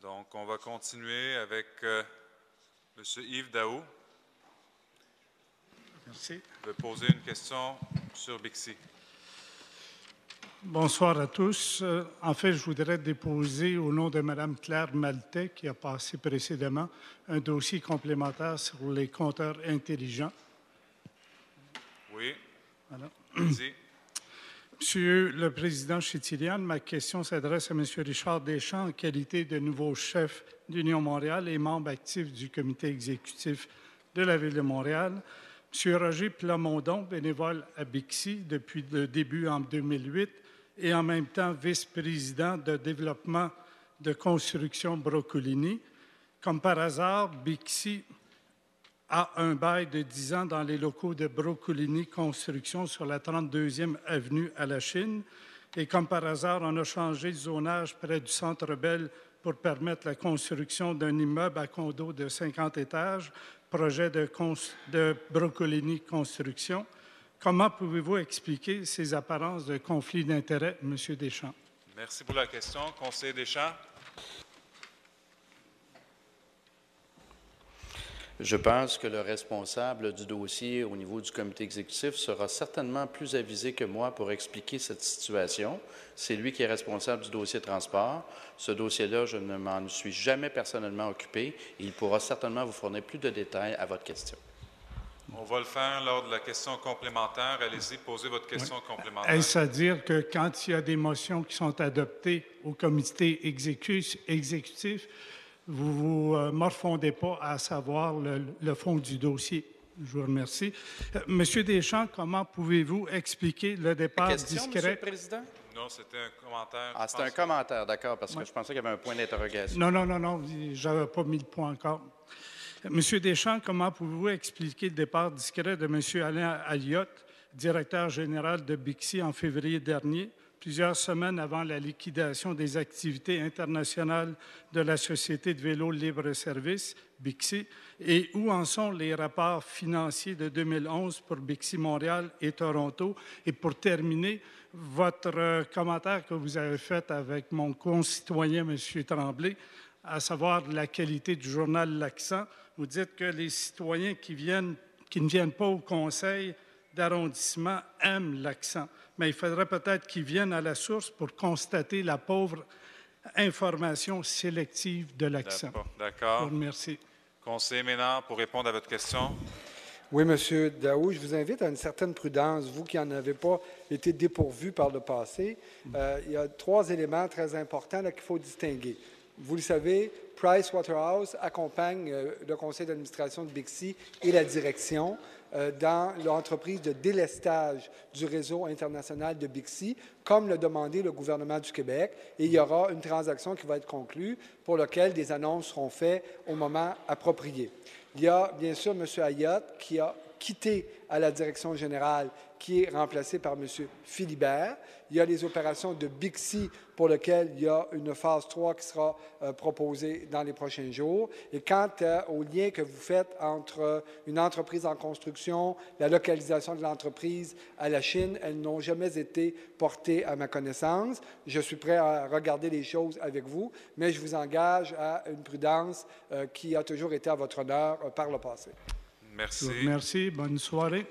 Donc, on va continuer avec M. Yves Daou. Merci. Je vais poser une question sur Bixi. Bonsoir à tous. En fait, je voudrais déposer au nom de Mme Claire Maltais, qui a passé précédemment, un dossier complémentaire sur les compteurs intelligents. Oui. Voilà. Vas-y. Monsieur le Président Chétilian, ma question s'adresse à M. Richard Deschamps en qualité de nouveau chef d'Union Montréal et membre actif du comité exécutif de la Ville de Montréal. M. Roger Plamondon, bénévole à Bixi depuis le début en 2008 et en même temps vice-président de développement de construction Brocolini. Comme par hasard, Bixi a un bail de 10 ans dans les locaux de Brocolini Construction sur la 32e avenue à la Chine. Et comme par hasard, on a changé de zonage près du Centre Bell pour permettre la construction d'un immeuble à condo de 50 étages, projet de Brocolini Construction. Comment pouvez-vous expliquer ces apparences de conflit d'intérêts, M. Deschamps? Merci pour la question. Conseiller Deschamps. Je pense que le responsable du dossier au niveau du comité exécutif sera certainement plus avisé que moi pour expliquer cette situation. C'est lui qui est responsable du dossier transport. Ce dossier-là, je ne m'en suis jamais personnellement occupé. Il pourra certainement vous fournir plus de détails à votre question. On va le faire lors de la question complémentaire. Allez-y, posez votre question complémentaire. Est-ce à dire que quand il y a des motions qui sont adoptées au comité exécutif, vous ne vous morfondez pas à savoir le fond du dossier? Je vous remercie. Monsieur Deschamps, comment pouvez-vous expliquer le départ Question, discret? Monsieur le Président? Non, c'était un commentaire. Ah, c'est un commentaire, d'accord, parce que je pensais qu'il y avait un point d'interrogation. Non, je n'avais pas mis le point encore. Monsieur Deschamps, comment pouvez-vous expliquer le départ discret de M. Alain Aliotte, directeur général de Bixi en février dernier, plusieurs semaines avant la liquidation des activités internationales de la Société de vélo libre-service, Bixi, et où en sont les rapports financiers de 2011 pour Bixi Montréal et Toronto? Et pour terminer, votre commentaire que vous avez fait avec mon concitoyen, M. Tremblay, à savoir la qualité du journal L'Accent, vous dites que les citoyens qui ne viennent pas au conseil d'arrondissement aiment l'Accent. Mais il faudrait peut-être qu'ils viennent à la source pour constater la pauvre information sélective de l'Accent. D'accord. Je vous remercie. Conseiller Ménard, pour répondre à votre question. Oui, M. Daou, je vous invite à une certaine prudence, vous qui n'en avez pas été dépourvu par le passé. Il y a 3 éléments très importants qu'il faut distinguer. Vous le savez, Pricewaterhouse accompagne le conseil d'administration de Bixi et la direction dans l'entreprise de délestage du réseau international de Bixi, comme l'a demandé le gouvernement du Québec. Et il y aura une transaction qui va être conclue pour laquelle des annonces seront faites au moment approprié. Il y a bien sûr M. Ayotte qui a quitté à la direction générale, qui est remplacé par M. Philibert. Il y a les opérations de Bixi pour lesquelles il y a une phase 3 qui sera proposée dans les prochains jours. Et quant au lien que vous faites entre une entreprise en construction, la localisation de l'entreprise à la Chine, elles n'ont jamais été portées à ma connaissance. Je suis prêt à regarder les choses avec vous, mais je vous engage à une prudence qui a toujours été à votre honneur par le passé. Merci. Merci. Bonne soirée.